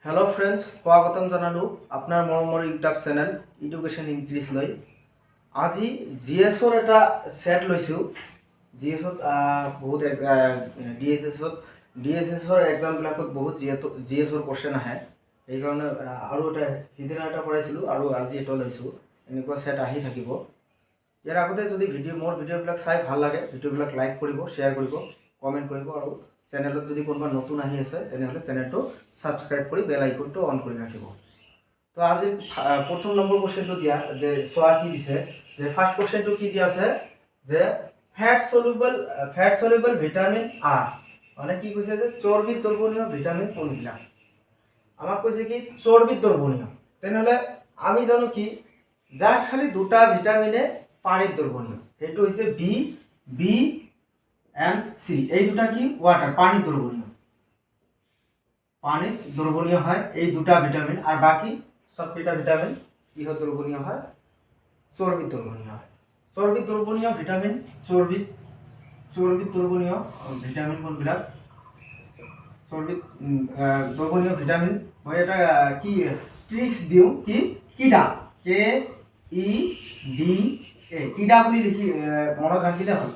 Hello friends स्वागतम जानालो आपनार मरমৰ YouTube channel education increase লৈ আজি জিএছৰ এটা সেট লৈছো। জিএছত বহুত ডিএছএছৰ এক্সাম বিলাকত বহুত জিএছৰ কোশ্চেন আহে। এই কাৰণে আৰু এটা সিদিনা এটা পঢ়াইছিলো আৰু আজি এটা লৈছো। এনেকুৱা সেট আহি থাকিব। ইয়াৰ আগতে যদি মোৰ ভিডিঅ'বিলাক চাই ভাল লাগে ভিডিঅ'বিলাক লাইক কৰিব, শ্বেয়াৰ কৰিব, কমেন্ট কৰিব আৰু চেনেলত যদি কোনোবা নতুন আহি আছে তেনেহলে চেনেলটো সাবস্ক্ৰাইব কৰি বেল আইকনটো অন কৰি ৰাখিব। তো আজি প্ৰথম নম্বৰ কোশ্চেনটো দিয়া যে সোয়া কি দিছে যে ফার্স্ট কোশ্চেনটো কি দিয়া আছে যে ফ্যাট সলিউবল ভিটামিন আর মানে কি কৈছে যে চৰ্বিত দ্ৰৱণীয় ভিটামিন কোনবিলাক। আমাক কৈছে কি চৰ্বিত দ্ৰৱণীয়, তেনেহলে আমি জানো কি যাৰ খালি দুটা ভিটামিনে পানীত দ্ৰৱণীয়, সেইটো হৈছে বি এন্ড সি। এই দুটা কি ওয়াটার পানিত দ্রবণীয় হয় এই দুটা ভিটামিন, আর বাকি সবকটা ভিটামিন কি হয় দ্রবণীয় হয় চর্বিত দ্রবণীয় হয়। চর্বিত দ্রবণীয় ভিটামিন চর্বিত দ্রবণীয় ভিটামিন কোনবিলাক চর্বিত দ্রবণীয় ভিটামিন মই এটা কি ট্রিক্স দিও কি কিডা কে ই ডি এ কিডা বুলি লিখি মনত ৰাখিলে হয়।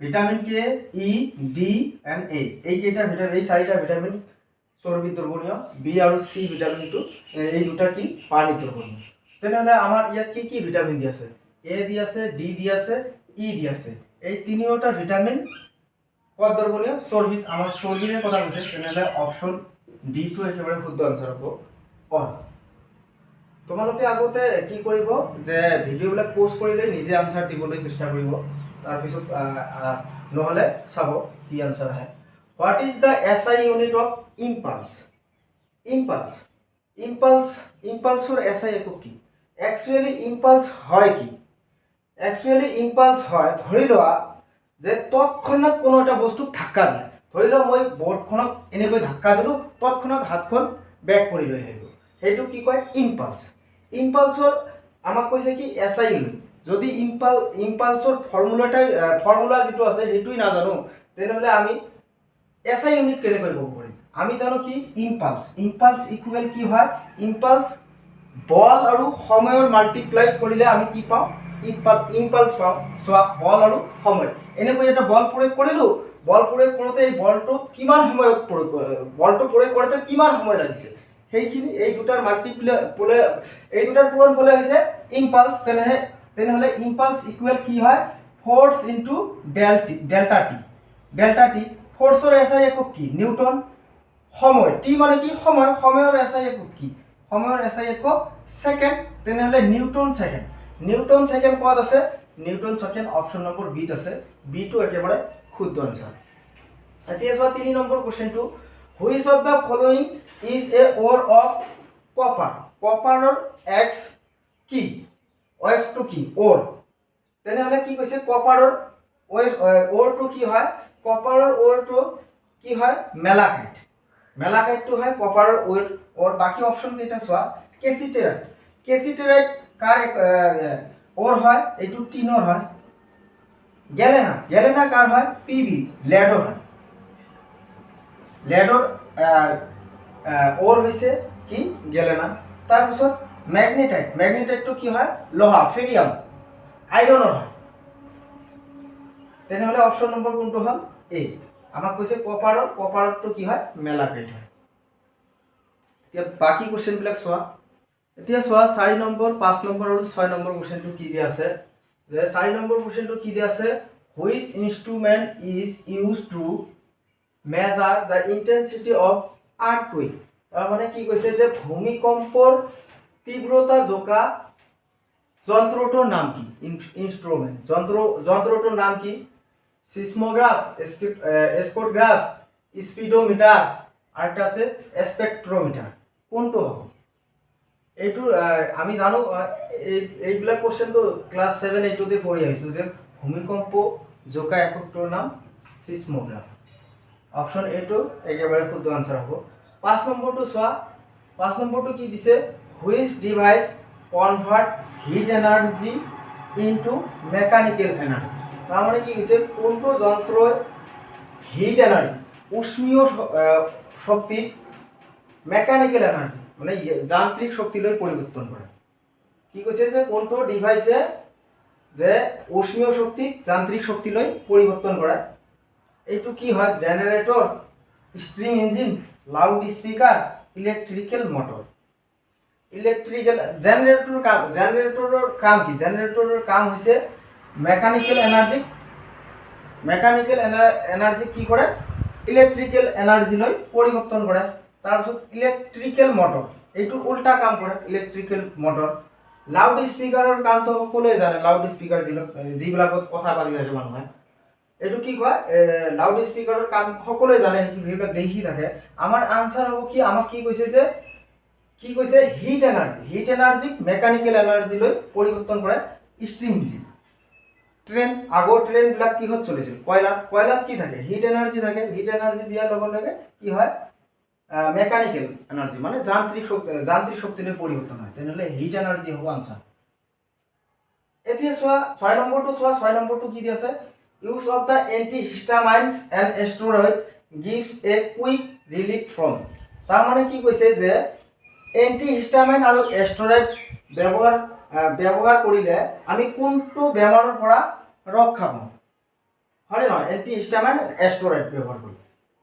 Vitamin K E D and A এই কেইটা ভিটামিন এই চাৰিটা ভিটামিন চৰ্বিত দ্ৰৱণীয়, বি আৰু সি ভিটামিনটো এই দুটা কি পানীত দ্ৰৱণীয়। তেনেহলে আমাৰ ইয়াত কি কি ভিটামিন দি আছে, এ দি আছে, ডি দি আছে, ই দি আছে। এই তিনিওটা ভিটামিন কত দ্ৰৱণীয় চৰ্বিত। আমাৰ চৰ্বিৰে কথা কৈছে, তেনেহলে অপশন ডি টো একেবাৰে শুদ্ধ আনসাৰ হ'ব অ। তোমালোকে আগতে কি কৰিব যে ভিডিঅ'বিলাক পোষ্ট কৰিলে নিজে আনসাৰ দিবলৈ চেষ্টা কৰিব, তাৰপিছত নহলে চাব কি আনসাৰ আহে। What is the SI unit of ইম্পালছৰ এসআই একক কি। একচুৱেলি ইম্পালছ হয় কি, একচুৱেলি ইম্পালছ হয় ধৰি লোৱা যে তৎক্ষণাৎ কোনো এটা বস্তুক ধাক্কা দিয়া। ধৰি লোৱা মই বৰ্ডখনক এনেকৈ ধাক্কা দিলোঁ, তৎক্ষণাৎ হাতখন বেক কৰি লৈ আহিব, সেইটো কি কয় ইম্পালছ। ইম্পালছৰ আমাক কৈছে কি এসআই ইউনিট। যদি ইম্পালছৰ ফৰ্মুলা যিটো আছে সেইটোই নাজানো তেনেহলে আমি এসআই ইউনিট কেনেকৈ ক'ব পাৰিম। আমি জানো কি ইম্পালছ ইকুৱেল কি হয়, ইম্পালছ বল আৰু সময়ৰ মাল্টিপ্লাই কৰিলে আমি কি পাওঁ ইম্পালছ পাওঁ। চোৱা বল আৰু সময়, এনেকৈ এটা বল প্ৰয়োগ কৰিলোঁ, বল প্ৰয়োগ কৰোঁতে এই বলটো কিমান সময়ত বলটো প্ৰয়োগ কৰোঁতে কিমান সময় লাগিছে সেইখিনি এই দুটাৰ এই দুটাৰ পূৰণফলে হৈছে ইম্পালছ। তেনেহলে ইম্পালছ ইকুৱেল কি হয় ফোৰ্স ইনটু ডেল্টা টি। ফোৰ্সৰ এসআই একক কি নিউটন। সময় টি মানে কি সময়, সময়ৰ এসআই একক কি সময়ৰ এসআই একক সেকেন্ড, তেনেহলে নিউটন সেকেন্ড কত আছে, নিউটন সেকেন্ড অপশন নম্বৰ বিত আছে। বি টো একেবাৰে শুদ্ধ আনসাৰ। এতিয়া চোৱা 3 নম্বৰ কোশ্চেনটো which of the following is a ore of copper. কপাৰৰ এক্স কি, এক্স টো কি ওৰ। তেনেহলে কি কৈছে কপাৰৰ ওৰটো কি হয়, কপাৰৰ ওৰটো কি হয় মেলাকাইটটো হয় কপাৰৰ ওৰ। বাকি অপশন কেইটা চোৱা কেসিটেৰাইট কাৰ ওৰ হয়, এইটো টিনৰ হয়। গেলেনা কাৰ হয় পিবি লেডৰ হয়। লেডৰ ওৰ হৈছে কি গেলেনা। তাৰপিছত মেগনেটাইটটো কি হয় লোহা ফেৰিয়াম আইৰণৰ হয়। তেনেহলে অপশন নম্বৰ কোনটো হল এ। আমাক কৈছে কপাৰটো কি হয় মেলাকাইট হয়। এতিয়া বাকি কোশ্চেন বিলাক চোৱা। এতিয়া চোৱা 4 নম্বৰ 5 নম্বৰ আৰু 6 নম্বৰ কোশ্চেনটো কি দিয়া আছে যে 4 নম্বৰ কোশ্চেনটো কি দিয়া আছে which instrument is used to measure the intensity of earthquake. তাৰ মানে কি কৈছে যে ভূমিকম্পৰ তীব্ৰতা জোকা যন্ত্ৰটোৰ নাম কি, ইনস্ট্ৰুমেন্ট যন্ত্ৰটোৰ নাম কি সিসমোগ্রাফ, স্পেক্ট্রোগ্রাফ, স্পিডোমিটার আর একটা আছে স্পেক্ট্রোমিটার। কোনটো হ'ব এইটো আমি জানো এইবিলাক কোশ্চেনটো ক্লাস 7 8 তে পঢ়ি আহিছো যে ভূমিকম্প জোকা এককটোৰ নাম সিসমোগ্ৰাফ। অপশন এ টো একেবাৰে শুদ্ধ আনসাৰ হ'ব। 5 নম্বৰটো চোৱা। 5 নম্বৰটো কি দিছে which device convert heat energy into mechanical energy. তাৰ মানে কি হৈছে কোনটো যন্ত্ৰই হিট এনাৰ্জি উষ্ণীয় শক্তি মেকানিক্যাল এনাৰ্জি মানে যান্ত্ৰিক শক্তিলৈ পৰিৱৰ্তন কৰে। কি কৈছে যে কোনটো ডিভাইসে যে উষ্ণীয় শক্তিক যান্ত্ৰিক শক্তিলৈ পৰিৱৰ্তন কৰে। এইটো কি হয় generator, steam engine, loudspeaker, electrical motor. Electrical জেনারেটরের কাম কি? জেনারেটরের কাম হচ্ছে মেকানিক্যাল এনার্জি কি করে ইলেক্ট্রিক্যাল এনার্জি লৈ পরিবর্তন করে। তারপর ইলেক্ট্রিক্যাল মটর এইটো উল্টা কাম করে ইলেক্ট্রিক্যাল মটর। লাউড স্পিকারের কাম তো সকলোৱে জানে, লাউড স্পিকাৰ যিবিলাকত কথা পাতি থাকে মানুহে, এইটো কি কয় লাউড স্পিকাৰেৰ কাম সকলোৱে জানে, সেইবিলাক দেখি থাকে। আমার আনসার হ'ব কি, আমাক কি কৈছে যে কি কৈছে হিট এনার্জি মেকানিক্যাল এনার্জি লৈ পৰিৱৰ্তন কৰে স্টিম ইঞ্জিন। ট্ৰেন আগৰ ট্ৰেনবিলাক কিহত চলিছিল? কয়লাত কি থাকে হিট এনাৰ্জি থাকে। হিট এনাৰ্জি দিয়াৰ লগে লগে কি হয় মেকানিক্যাল এনাৰ্জি মানে যান্ত্ৰিক শক্তিলৈ পৰিৱৰ্তন হয়। তেনেহ'লে হিট এনাৰ্জি হ'ব আনসাৰ। এতিয়া চোৱা 6 নম্বৰটো চোৱা। 6 নম্বৰটো কি দি আছে? Use of the antihistamines and steroid gives a quick relief from. তাৰ মানে কি কৈছে যে এন্টিহিষ্টামাইন আৰু ষ্টেৰইড ব্যৱহাৰ কৰিলে আমি কোনটো বেমাৰৰ পৰা ৰক্ষা পাওঁ? হয় নহয়? এন্টিহিষ্টামাইন ষ্টেৰইড ব্যৱহাৰ কৰি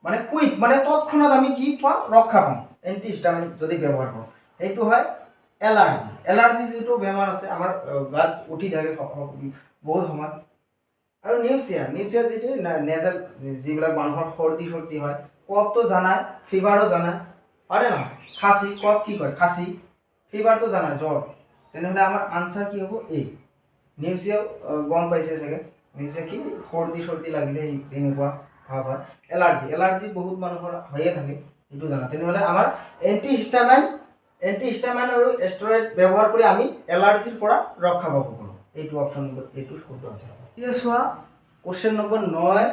মানে কুইক মানে তৎক্ষণাৎ আমি কি পাওঁ? ৰক্ষা পাওঁ এন্টিহিষ্টামাইন যদি ব্যৱহাৰ কৰোঁ। সেইটো হয় এলাৰ্জি যিটো বেমাৰ আছে আমাৰ গাত উঠি থাকে বহুত সময়। আৰু নিউচিয়া যিটো নেজেল যিবিলাক মানুহৰ সৰ্দি হয়, কফটো জানাই, ফিভাৰো জানাই, হয় নহয়? খাচি, কফ কি কয় খাচি, ফিভাৰটো জানাই জ্বৰ। তেনেহ'লে আমাৰ আনসাৰ কি হ'ব? এ। নিউচিয়াও গম পাইছে চাগে, নিউচিয়া কি সৰ্দি লাগিলে এনেকুৱা ভাৱ হয়। এলাৰ্জি বহুত মানুহৰ হৈয়ে থাকে, এইটো জানা। তেনেহ'লে আমাৰ এন্টিহিষ্টামাইন আৰু ষ্টেৰইড ব্যৱহাৰ কৰি আমি এলাৰ্জিৰ পৰা ৰক্ষা পাব পাৰোঁ। এইটো অপশ্যন নম্বৰ এইটো শুদ্ধ আনসাৰ হ'ব। এতিয়া চোৱা কোশ্চেন নম্বৰ 9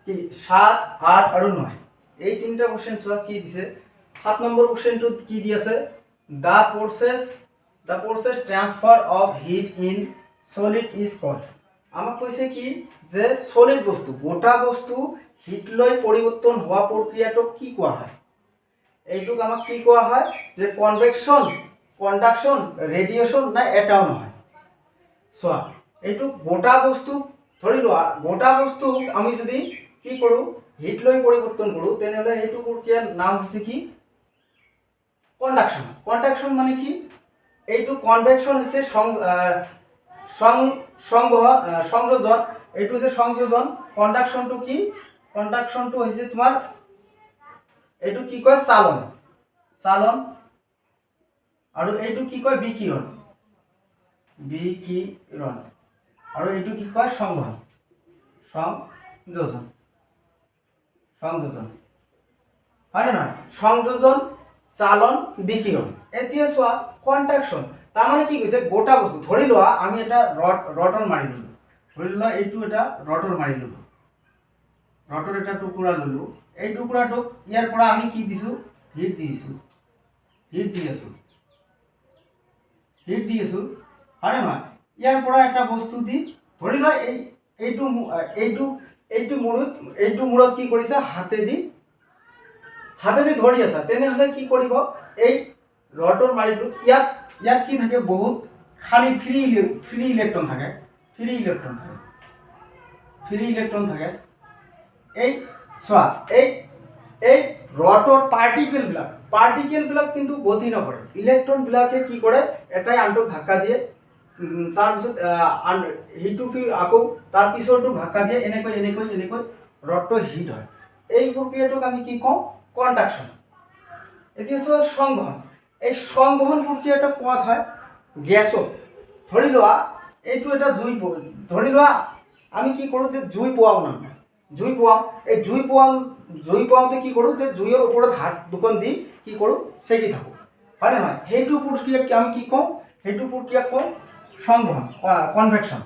কি 7, 8 আৰু 9 এই তিনিটা কোশ্চেন চোৱা কি দিছে। 7 নম্বৰ কোশ্চেনটোত কি দি আছে? The process transfer of heat in solid is called. আমাক কৈছে কি যে সলিড বস্তু গোটা বস্তু হিট লৈ পৰিৱৰ্তন হোৱা প্ৰক্ৰিয়াটোক কি কোৱা হয়? এইটোক আমাক কি কোৱা হয় যে কনভেকশন, কণ্ডাকশন, ৰেডিয়েশ্যন না এটাও নহয়। চোৱা এইটো গোটা বস্তু ধৰি লোৱা, গোটা বস্তুক আমি যদি কি কৰোঁ হিট লৈ পৰিৱৰ্তন কৰোঁ তেনেহ'লে সেইটো প্ৰক্ৰিয়াৰ নাম হৈছে কি কণ্ডাকশন মানে কি? এইটো কনভেকশন হৈছে সংযোজন, এইটো হৈছে সংযোজন। কণ্ডাকশনটো কি? কণ্ডাকশনটো হৈছে তোমাৰ এইটো কি কয় চালন আৰু এইটো কি কয় বিকিৰণ আৰু এইটো কি কয় সংযোজন হয় নহয়? সংযোজন, চালন, বিকিৰণ। এতিয়া চোৱা কণ্ডাকশন তাৰ মানে কি কৈছে গোটা বস্তু ধৰি লোৱা আমি এটা ৰডৰ মাৰি ল'লোঁ, ধৰি লোৱা এইটো এটা ৰডৰ মাৰি ল'লোঁ, ৰডৰ এটা টুকুৰা ল'লোঁ। এই টুকুৰাটোক ইয়াৰ পৰা আমি কি দিছোঁ? হিট দি আছোঁ হয় নহয়? ইয়াৰ পৰা এটা বস্তু দি ধৰি লোৱা এইটো মূৰত কি কৰিছে? হাতেদি ধৰি আছা। তেনেহ'লে কি কৰিব? এই ৰডৰ মাৰিটোত ইয়াত কি থাকে? বহুত খালি ফ্ৰী ইলেক্ট্ৰন থাকে। এই চোৱা এই ৰডৰ পাৰ্টিকেলবিলাক কিন্তু গতি নকৰে। ইলেক্ট্ৰনবিলাকে কি কৰে? এটাই আনটোক ধাক্কা দিয়ে, তাৰপিছত সিটো আকৌ তাৰ পিছৰটো ধাক্কা দিয়ে, এনেকৈ ৰডটো হিট হয়। এই প্ৰক্ৰিয়াটোক আমি কি কওঁ? কণ্ডাকশন। এতিয়া চোৱা সংবহন। এই সংবহন প্ৰক্ৰিয়াটো কোৱাত হয় গেছত। ধৰি লোৱা এইটো এটা ধৰি লোৱা আমি কি কৰোঁ যে জুই পোৱাও এই জুই পোৱাওঁতে কি কৰোঁ যে জুইৰ ওপৰত হাত দুখন দি কি কৰোঁ? চেকি থাকোঁ, হয় নহয়? সেইটো প্ৰক্ৰিয়াক আমি কি কওঁ? সেইটো প্ৰক্ৰিয়াক কওঁ সংবহন, কনভেকশন।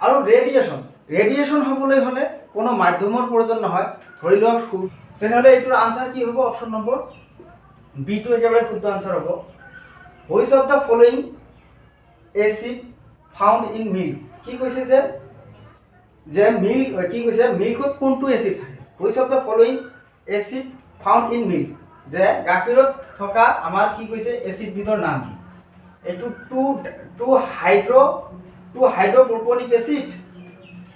আৰু ৰেডিয়েশ্যন হ'বলৈ হ'লে কোনো মাধ্যমৰ প্ৰয়োজন নহয়। ধৰি লোৱা তেনেহ'লে এইটোৰ আনসাৰ কি হ'ব? অপশ্যন নম্বৰ বিটো একেবাৰে শুদ্ধ আনসাৰ হ'ব। Which of the following acid found in milk. কি কৈছে যে মিল্কত কোনটো এচিড থাকে? Which of the following acid found in milk. যে গাখীৰত থকা আমাৰ কি কৈছে এচিডবিধৰ নাম কি এইটো টু হাইড্ৰপ্ৰপনিক এচিড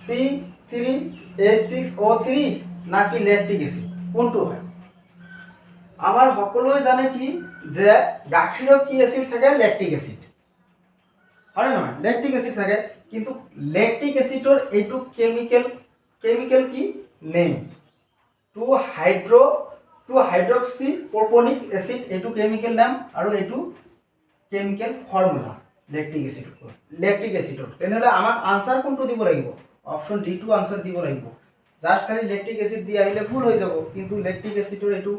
C3H6O3 নাকি ল্যাকটিক এচিড কোনটো হয় আমাৰ সকলোৱে জানে কি যে গাখীৰত কি এচিড থাকে ল্যাকটিক এচিড হয় না ল্যাকটিক এচিড থাকে কিন্তু ল্যাকটিক এচিডৰ এইটো কেমিক্যাল কি নেম টু হাইড্ৰক্সি প্ৰপনিক এচিড এইটো কেমিক্যাল নাম আৰু এইটো কেমিক্যাল ফৰ্মুলা ল্যাকটিক এচিডৰ তেনেহলে আমাক আনসাৰ কোনটো দিব লাগিব অপশন ডি টু আনসাৰ দিব লাগিব জাস্ট খালি ল্যাকটিক এচিড দি আহিলে ভুল হৈ যাব কিন্তু ল্যাকটিক এচিডৰ এইটো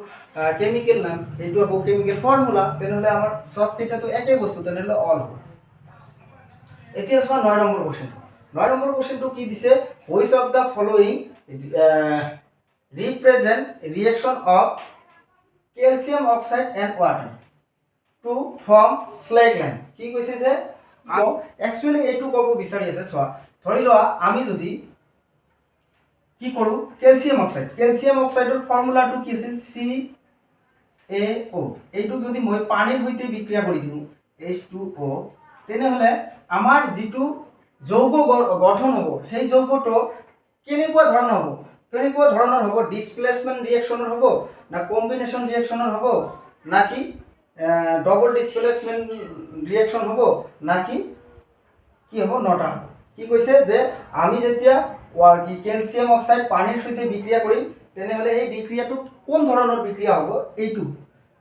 কেমিক্যাল নাম এইটো আকৌ কেমিক্যাল ফৰ্মুলা তেনেহলে আমাৰ সব কেইটাটো একেই বস্তু তেনেহলে অল হ'ব এতিয়া চোৱা 9 নম্বৰ কোশ্চেনটো কি দিছে which of the following represent reaction of calcium oxide and water to form slackline কি কৈছে যে actually এইটো কব বিচাৰি আছে চোৱা ধৰি লোৱা আমি যদি কি কৰো ক্যালসিয়াম অক্সাইডৰ ফৰ্মুলাটো কি আছিল CaO এইটো যদি মই পানীৰ সৈতে বিক্ৰিয়া কৰি দিও H2O তেনেহলে আমাৰ যেটো যৌগ গঠন হ'ব সেই যৌগটো কেনেকুৱা ধৰণৰ হ'ব ডিসপ্লেসমেন্ট ৰিঅ্যাকশনৰ হ'ব না কম্বিনেশন ৰিঅ্যাকশনৰ হ'ব নাকি ডবল ডিসপ্লেসমেন্ট ৰিঅ্যাকশন হ'ব নাকি কি হ'ব নটা কি কৈছে যে আমি যেতিয়া ক্যালসিয়াম অক্সাইড পানীৰ সৈতে বিক্ৰিয়া কৰিম তেনেহলে এই বিক্ৰিয়াটো কোন ধৰণৰ বিক্ৰিয়া হ'ব এইটো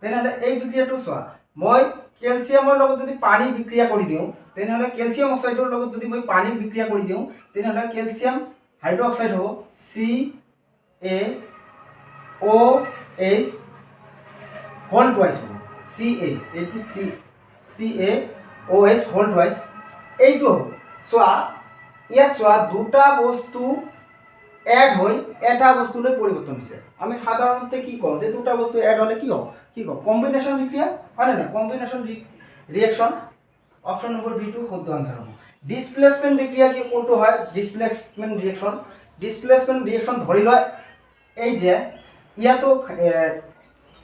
তেনেহলে এই বিক্ৰিয়াটো চোৱা মই ক্যালসিয়ামৰ লগত যদি পানী বিক্ৰিয়া কৰি দিও তেনেহলে ক্যালসিয়াম অক্সাইডৰ লগত যদি মই পানী বিক্ৰিয়া কৰি দিও তেনেহলে ক্যালসিয়াম হাইড্ৰক্সাইড হ'ব CaOH হোল টুৱাইস হ'ব Ca এইটো CaOH হোল টুৱাইস এইটো হ'ব চোৱা ইয়াত চোৱা দুটা বস্তু এড হৈ এটা বস্তুলৈ পৰিৱৰ্তন হৈছে আমি সাধাৰণতে কি কওঁ যে দুটা বস্তু এড হলে কি কওঁ কম্বিনেশন বিক্ৰিয়া হয় না combination reaction option number B two শুদ্ধ আনসাৰ হ'ব ডিসপ্লেসমেন্ট বিক্ৰিয়া কি কোনটো হয় ডিসপ্লেসমেন্ট ৰিঅ্যাকশন ধৰি লয় এই যে ইয়াতো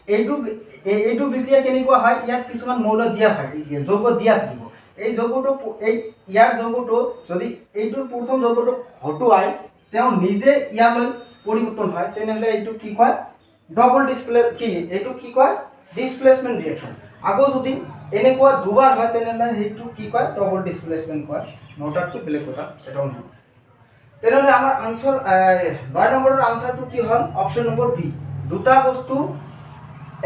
এইটো বিক্ৰিয়া কেনেকুৱা হয় ইয়াত কিছুমান মৌল দিয়া থাকে যৌগ দিয়া থাকিব এই যৌগটো এই ইয়াৰ যৌগটো যদি এইটোৰ প্ৰথম যৌগটো হটুৱাই তেওঁ নিজে ইয়ালৈ পৰিৱৰ্তন হয় তেনেহলে এইটো কি কয় ডবল এইটো কি কয় ডিসপ্লেসমেন্ট রিঅ্যাকশন আকৌ যদি এনেকুৱা দুবাৰ হয় তেনেহলে সেইটো কি কয় ডবল ডিসপ্লেসমেন্ট কয় নটাটো বেলেগ কথা এটাও নহয় তেনেহলে আমাৰ আনসাৰ 9 নম্বৰৰ আনসাৰটো কি হ'ল অপশন নম্বৰ বি দুটা বস্তু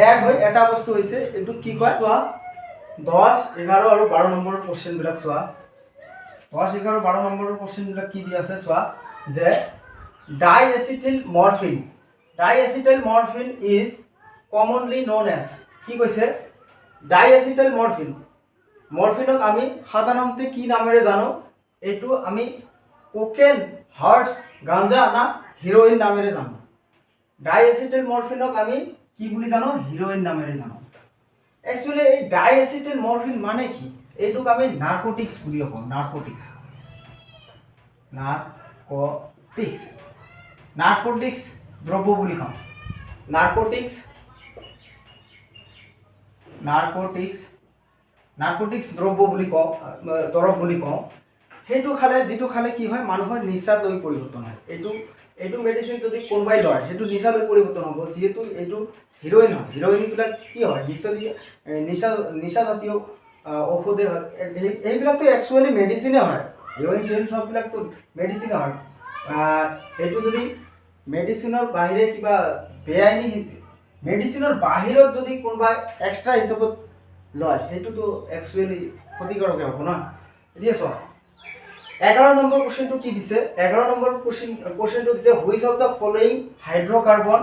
এড হৈ এটা বস্তু হৈছে এটো কি কয় চোৱা 10 11 আৰু 12 নম্বৰৰ কোশ্চেন বিলাক চোৱা 10 11 12 নম্বৰৰ কোশ্চেন বিলাক কি দি আছে চোৱা যে diacetyl morphine is commonly known as কি কৈছে ডাইএসিটাইল মৰফিনক আমি সাধাৰণতে কি নামেৰে জানো এটো আমি কোকেন হাৰ্টস গাঞ্জা না হিৰোইন নামেৰে জানো ডাইএসিটাইল মৰফিনক আমি কি বুলি জানো হিৰোইন নামেৰে জানো একচুয়ালি এই ডাইএসিটাইল মৰফিন মানে কি এইটোক আমি নাৰ্কোটিক্স বুলি কওঁ নাৰ্কোটিক্স দ্ৰব্য বুলি কওঁ নাৰ্কোটিক্স দ্ৰব্য বুলি কওঁ দৰৱ বুলি কওঁ সেইটো খালে যেটো খালে কি হয় মানুহৰ নিচাত লৈ পৰিৱৰ্তন হয় এইটো মেডিসিন যদি কোনবাই লয় সেইটো নিচা লৈ পৰিৱৰ্তন হ'ব যেহেতু এইটো হিৰোইন হয় হিৰোইন বিলাক কি হয় নিচা জাতীয় ঔষধে হয় এইবিলাক তো একচুয়ালি মেডিসিনে হয় হিৰোইন সব বিলাক তো মেডিসিনে হয় এইটো যদি মেডিসিনৰ বাহিৰে কিবা বেআইনী মেডিসিনৰ বাহিৰত যদি কোনবাই এক্সট্ৰা হিচাপত লয় সেইটো তো একচুয়ালি ক্ষতিকাৰক হ'ব না এতিয়া চোৱা 11 নম্বৰ কোশ্চেনটো কি দিছে 11 নম্বৰ কোশ্চেনটো দিছে which of the following hydrocarbon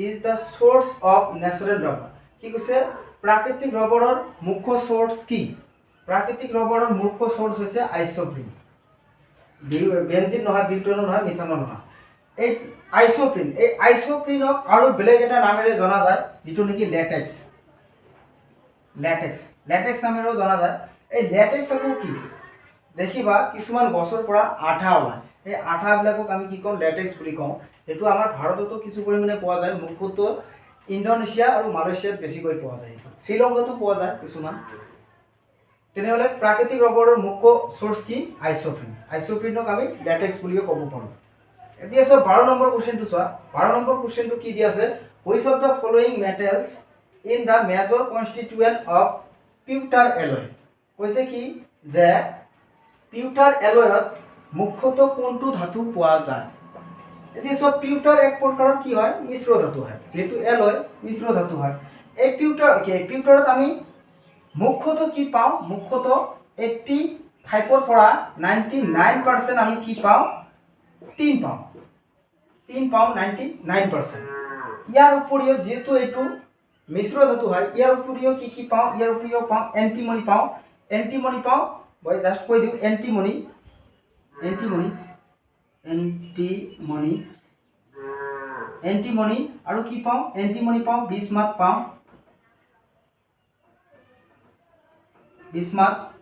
is the source of natural rubber কি কৈছে প্ৰাকৃতিক ৰবৰৰ মুখ্য সোৰ্স কি প্ৰাকৃতিক ৰবৰৰ মুখ্য সোৰ্স হৈছে আইসোপ্ৰিন বেনজিন নহয় বিউটেন নহয় মিথানল নহয় এই আইসোপ্ৰিনক আৰু বেলেগ এটা নামেৰে জনা যায় যেটো নেকি ল্যাটেক্স নামেৰেও জনা যায় এই ল্যাটেক্স আকৌ কি দেখিবা কিছুমান গছৰ পৰা আঠা ওলায় এই আঠাবিলাকক আমি কি কওঁ ল্যাটেক্স বুলি কওঁ এটো আমাৰ ভাৰততো কিছু পৰিমাণে পোৱা যায় মুখ্যতঃ ইণ্ডোনেছিয়া আৰু মালয়েছিয়াত বেছিকৈ পোৱা যায়। শ্ৰীলংকাতো পোৱা যায় কিছুমান। তেনেহ'লে প্ৰাকৃতিক ৰবৰৰ মুখ্য চ'ৰ্চ কি? আইচোপ্ৰিন। আইচোপ্ৰিনক আমি লেটেক্স বুলিও ক'ব পাৰোঁ। এতিয়া চোৱা 12 নম্বৰ কুৱেশ্যনটো চোৱা। 12 নম্বৰ কুৱেশ্যনটো কি দিয়া আছে? Which of the following metals in the major constituent of pewter alloy. কৈছে কি যে পিউটাৰ এলয়ত মুখ্যতঃ কোনটো ধাতু পোৱা যায়? এতিয়া চোৱা পিউটাৰ এক প্ৰকাৰৰ কি হয়? মিশ্ৰ ধাতু হয়। যেহেতু এলয় মিশ্ৰ ধাতু হয়। এই পিউটাৰত আমি মুখ্যতঃ কি পাওঁ? মুখ্যতঃ 85 পৰা 99% আমি কি পাওঁ? টিন পাওঁ। 99%। ইয়াৰ উপৰিও যেহেতু এইটো মিশ্ৰ ধাতু হয়, ইয়াৰ উপৰিও কি পাওঁ? ইয়াৰ উপৰিও পাওঁ এন্টিমনি পাওঁ। মই জাষ্ট কৈ দিওঁ এন্টিমনি আৰু কি পাওঁ? এন্টিমনি পাওঁ, বিসমাথ পাওঁ।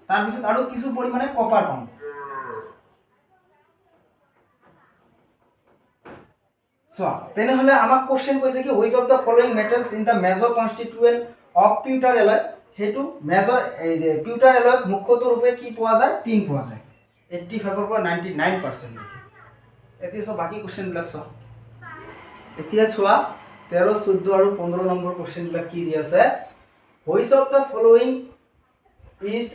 তাৰপিছত আৰু কিছু পৰিমাণে কপাৰ পাওঁ। চোৱা তেনেহ'লে আমাক কোৱেশ্চন কৈছে কি which of the following metals in the major constituent of pewter alloy. সেইটো মেজৰ এই যে পিউটাৰ এলয়ত মুখ্যতঃ ৰূপে কি পোৱা যায়? টিন পোৱা যায়। 85 পৰা 99%। এতিয়া চোৱা বাকী কুৱেশ্যনবিলাক চোৱা। এতিয়া চোৱা 13, 14 আৰু 15 নম্বৰ কুৱেশ্যনবিলাক কি দি আছে? Which of the following is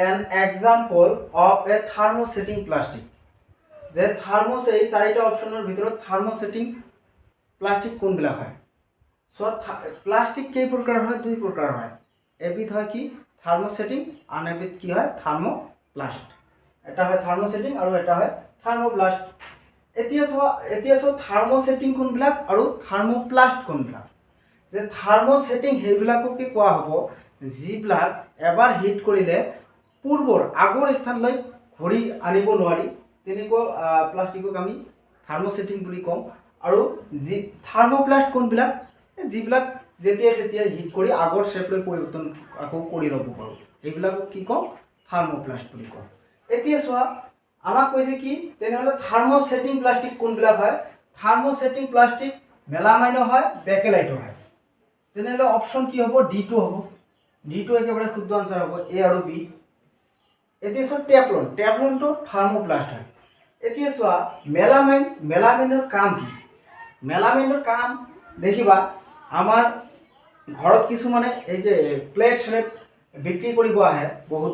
an example of a thermosetting plastic. যে এই চাৰিটা অপশ্যনৰ ভিতৰত থাৰ্মোছেটিং প্লাষ্টিক কোনবিলাক হয়? চ' প্লাষ্টিক কেই প্ৰকাৰৰ হয়? 2 প্ৰকাৰৰ হয়। এবিধ হয় কি থাৰ্মোছেটিং, আন এবিধ কি হয়? থাৰ্মোপ্লাষ্ট। এটা হয় থাৰ্মোছেটিং আৰু এটা হয় থাৰ্মোপ্লাষ্ট। এতিয়া চোৱা থাৰ্মোছেটিং কোনবিলাক আৰু থাৰ্মোপ্লাষ্ট কোনবিলাক? যে থাৰ্মোছেটিং সেইবিলাককে কোৱা হ'ব যিবিলাক এবাৰ হিট কৰিলে আগৰ স্থানলৈ ঘূৰি আনিব নোৱাৰি, তেনেকুৱা প্লাষ্টিকক আমি থাৰ্মোছেটিং বুলি কওঁ। আৰু যি থাৰ্মোপ্লাষ্ট কোনবিলাক? যিবিলাক যেতিয়া হিট কৰি আগৰ শ্বেপলৈ পৰিৱৰ্তন আকৌ কৰি ল'ব পাৰোঁ, এইবিলাকক কি কওঁ? থাৰ্মোপ্লাষ্ট বুলি কওঁ। এতিয়া চোৱা আমাক কৈছে কি তেনেহ'লে থাৰ্মোছেটিং প্লাষ্টিক কোনবিলাক হয়? থাৰ্মোছেটিং প্লাষ্টিক মেলামাইনো হয়, বেকেলাইটো হয়। তেনেহ'লে অপশ্যন কি হ'ব? D2 হ'ব। D2 একেবাৰে শুদ্ধ আনচাৰ হ'ব, A আৰু B। এতিয়া চোৱা টেফলনটো থাৰ্মোপ্লাষ্ট হয়। এতিয়া চোৱা মেলামাইনৰ কাম কি? মেলামাইনৰ কাম দেখিবা আমাৰ ঘৰত কিছুমানে এই যে প্লেট বিক্ৰী কৰিব আহে বহুত,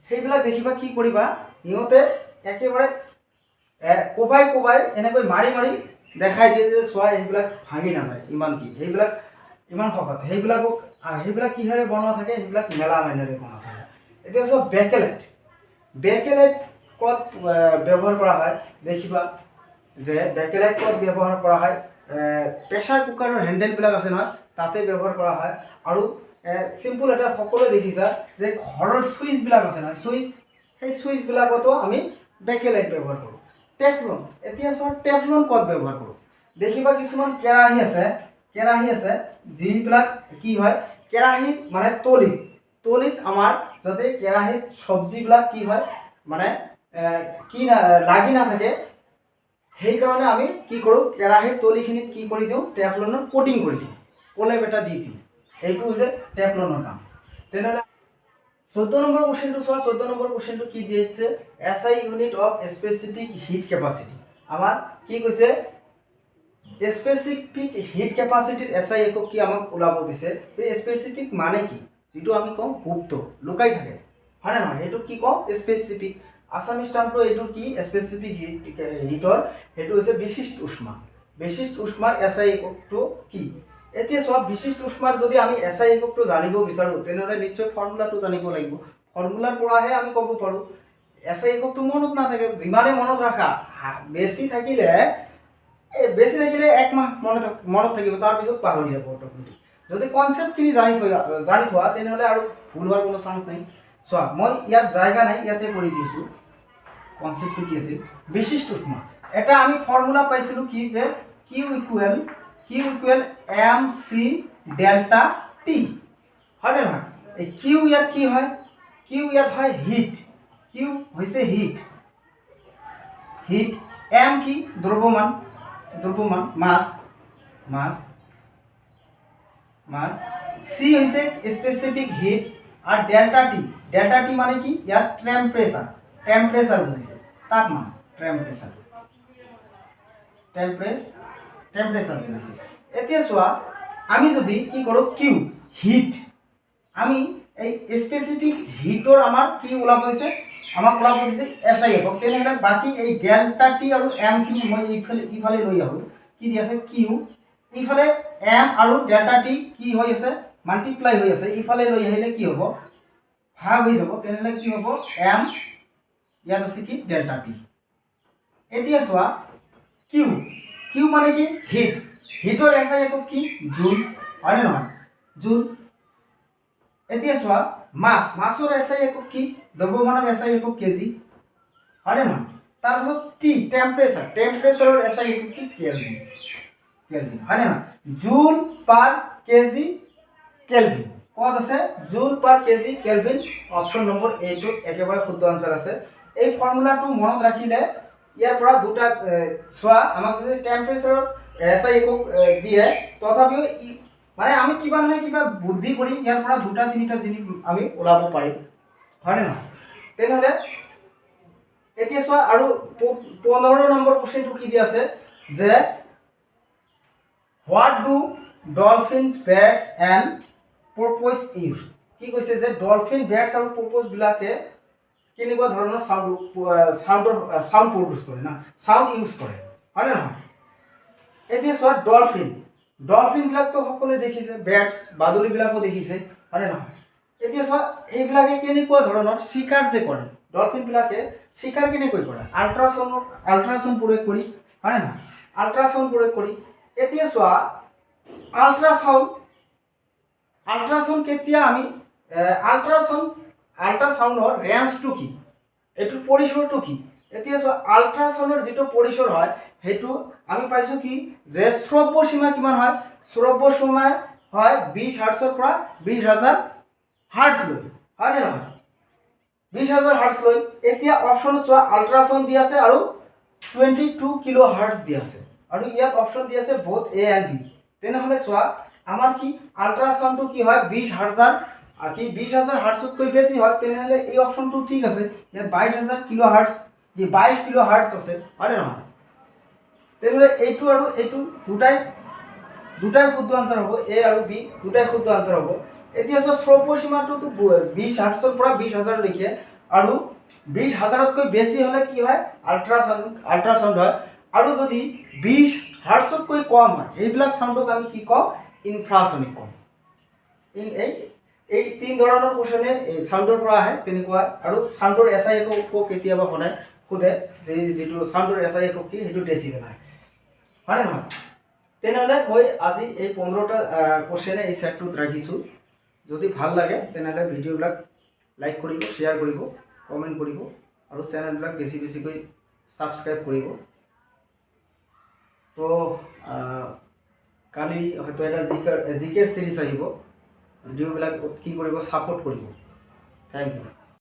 সেইবিলাক দেখিবা কি কৰিবা সিহঁতে একেবাৰে কোবাই এনেকৈ মাৰি দেখাই দিয়ে যে চোৱা এইবিলাক ভাঙি নাযায়, সেইবিলাক ইমান শকত। সেইবিলাক কিহেৰে বনোৱা থাকে? সেইবিলাক মেলামাইনেৰে বনোৱা থাকে। এতিয়া চোৱা বেকেলাইট ক'ত ব্যৱহাৰ কৰা হয়? দেখিবা যে বেকেলাইট ক'ত ব্যৱহাৰ কৰা হয়? প্ৰেছাৰ কুকাৰৰ হেণ্ডেলবিলাক আছে নহয়, তাতে ব্যৱহাৰ কৰা হয়। আৰু চিম্পল এটা সকলোৱে দেখিছা যে ঘৰৰ চুইচবিলাক আছে নহয়, সেই চুইচবিলাকতো আমি বেকেলাইট ব্যৱহাৰ কৰোঁ। এতিয়া চোৱা টেফলন ক'ত ব্যৱহাৰ কৰোঁ? দেখিবা কিছুমান কেৰাহী আছে যিবিলাক কি হয়? কেৰাহীত মানে তলিত আমাৰ যাতে কেৰাহীত চব্জিবিলাক কি হয় মানে লাগি নাথাকে, সেইকাৰণে আমি কি কৰোঁ? কেৰাহীৰ তলিখিনিত কি কৰি দিওঁ? টেফলনৰ কোটিং কৰি দিওঁ, প্ৰলেপ এটা দি দিওঁ। এইটো হৈছে টেফলনৰ কাম। তেনেহ'লে 14 নম্বৰ কুৱেশ্যনটো চোৱা। 14 নম্বৰ কুৱেশ্যনটো কি দিছে? SI unit of specific heat capacity. আমাৰ কি কৈছে? স্পেচিফিক হিট কেপাচিটিৰ SI একক কি আমাক ওলাব দিছে। যে স্পেচিফিক মানে কি? যিটো আমি কওঁ গুপ্ত, লুকাই থাকে, হয় নে নহয়? সেইটো কি কওঁ? স্পেচিফিক। আছামিজ টাৰ্মটো এইটো কি? স্পেচিফিক হিটৰ সেইটো হৈছে বিশিষ্ট উষ্মা। বিশিষ্ট উষ্মাৰ SI এককটো কি? এতিয়া চোৱা বিশিষ্ট উষ্মাৰ যদি আমি SI এককটো জানিব বিচাৰোঁ, তেনেহ'লে নিশ্চয় ফৰ্মুলাটো জানিব লাগিব। ফৰ্মুলাৰ পৰাহে আমি ক'ব পাৰোঁ। SI এককটো মনত নাথাকে, যিমানে মনত ৰাখা, বেছি থাকিলে 1 মাহ মনত থাকিব, তাৰপিছত পাহৰি যাব অট'মেটিক। যদি কনচেপ্টখিনি জানি থোৱা তেনেহ'লে আৰু ভুল হোৱাৰ কোনো চান্স নাই। চোৱা মই ইয়াত জায়গা নাই, ইয়াতে কৰি দিছোঁ। কনচেপ্টটো কি আছিল? বিশিষ্ট উষ্মা। এটা আমি ফৰ্মুলা পাইছিলোঁ কি? যে Q equal MC delta T, হয় নে নহয়? এই Q ইয়াত কি হয়? Q ইয়াত হয় হিট। Q হৈছে হিট। M কি? দ্ৰব্যমান, মাছ। মাছ সি হৈছে স্পেচিফিক হিট আৰু ডেল্টা টি মানে কি ইয়াত টেম্পাৰেচাৰ বুজাইছে তাপমান টেম্পাৰেচাৰ বুজাইছে এতিয়া চোৱা আমি যদি কি কৰোঁ কিউ হিট আমি এই স্পেচিফিক হিটৰ আমাৰ কি ওলাব দিছে আমাক ওলাব দিছে SI একক তেনেহ'লে বাকী এই ডেল্টা টি আৰু এম খিনি মই ইফালে লৈ আহোঁ কি দি আছে কিউ ইফালে এম আৰু ডেল্টা টি কি হৈ আছে মাল্টিপ্লাই হৈ আছে ইফালে লৈ আহিলে কি হ'ব ভাগ হৈ যাব তেনেহ'লে কি হ'ব এম ইয়াত আছে কি ডেল্টা টি এতিয়া চোৱা কিউ মানে কি হিটৰ SI একক কি জুল হয়নে নহয় জুল এতিয়া চোৱা মাছৰ SI একক কি দ্ৰব্যমানৰ SI একক কেজি হয়নে নহয় তাৰপিছত টি টেম্পাৰেচাৰৰ SI একক কি কেলভিন হয়নে নহয় জুল পাৰ কেজি কেলভিন ক'ত আছে জুল পাৰ কেজি কেলভিন অপশ্যন নম্বৰ এ টো একেবাৰে শুদ্ধ আনসাৰ আছে এই ফৰ্মুলাটো মনত ৰাখিলে ইয়াৰ পৰা দুটা চোৱা আমাক যদি টেম্পাৰেচাৰৰ SI একক দিয়ে তথাপিও মানে আমি কিবা নহয় কিবা বুদ্ধি কৰি ইয়াৰ পৰা দুটা তিনিটা জিনিস আমি ওলাব পাৰিম হয়নে নহয় তেনেহ'লে এতিয়া চোৱা আৰু 15 নম্বৰ কোৱেশ্চনটো কি দি আছে যে what do dolphins bats and porpoise use কি কৈছে যে ডলফিন বেটছ আৰু পৰ্প'জ বিলাকে কেনেকুৱা ধৰণৰ সাউণ্ড প্ৰডিউচ কৰে না সাউণ্ড ইউজ কৰে হয়নে নহয় এতিয়া চোৱা ডলফিন বিলাকতো সকলোৱে দেখিছে বেটছ বাদুলিবিলাকো দেখিছে হয়নে নহয় এতিয়া চোৱা এইবিলাকে কেনেকুৱা ধৰণৰ শিকাৰ যে কৰে ডলফিন বিলাকে শিকাৰ কেনেকৈ কৰে আল্ট্ৰাছাউণ্ড প্ৰয়োগ কৰি হয়নে নহয় আল্ট্ৰাছাউণ্ড প্ৰয়োগ কৰি এতিয়া চোৱা আল্ট্ৰাছাউণ্ড কেতিয়া আমি আল্ট্ৰাছাউণ্ডৰ ৰেঞ্জটো কি এইটোৰ পৰিসৰটো কি এতিয়া চোৱা আল্ট্ৰাছাউণ্ডৰ যিটো পৰিসৰ হয় সেইটো আমি পাইছো কি যে শ্ৰব্য সীমা কিমান হয় শ্ৰব্য সীমা হয় 20 হাৰ্টছৰ পৰা 20000 হাৰ্টছ লৈ হয়নে নহয় 20000 হাৰ্টছ লৈ এতিয়া অপশ্যনত চোৱা আল্ট্ৰাছাউণ্ড দি আছে আৰু 22 কিলো হাৰ্টছ দি আছে আৰু ইয়াত অপশ্যন দি আছে বহুত এ এণ্ড বি তেনেহ'লে চোৱা আমাৰ কি আল্ট্ৰাছাউণ্ডটো কি হয় 20000 আর কি 20000 হার্টজতকৈ বেশি হয় তেনেহলে এই অপশনটো ঠিক আছে ইয়াত 22000 কিলো হার্টজ কি 22 কিলো হার্টজ আছে হয় না তেনেহলে এইটো আৰু এইটো দুটাই শুদ্ধ আনসাৰ হ'ব এ আৰু বি দুটাই শুদ্ধ আনসাৰ হ'ব এতিয়া শ্ৰব্য সীমাটো 20 হাৰ্টজৰ পৰা 20000 লৈকে আৰু 20000তকৈ বেছি হলে কি হয় আল্ট্ৰাছাউণ্ড হয় আৰু যদি 20 হাৰ্টজতকৈ কম হয় এইবিলাক সাউণ্ডক আমি কি কওঁ ইনফ্ৰাছনিক কওঁ এই তিন ধৰণৰ কোৱেশ্চনে সাউণ্ডৰ পৰা আহে তেনেকুৱা আৰু সাউণ্ডৰ SI একক কেতিয়াবা হনে খুদে যে যেটো সাউণ্ডৰ SI একক কি হেতু ডেসিবেল হয় হয় নহয় তেনেহলে মই আজি এই 15টা কোৱেশ্চনে এই সেটটোত ৰাখিছো যদি ভাল লাগে তেনেহলে ভিডিওবিলাক লাইক কৰিব শেয়াৰ কৰিব কমেন্ট কৰিব আৰু চেনেলবিলাক বেছিকৈ সাবস্ক্ৰাইব কৰিব তো কালি হয়তো এটা জিকে সিৰিজ আহিব ভিডিওবিলাক কি কৰিব সাপোৰ্ট কৰিব থ্যাংক ইউ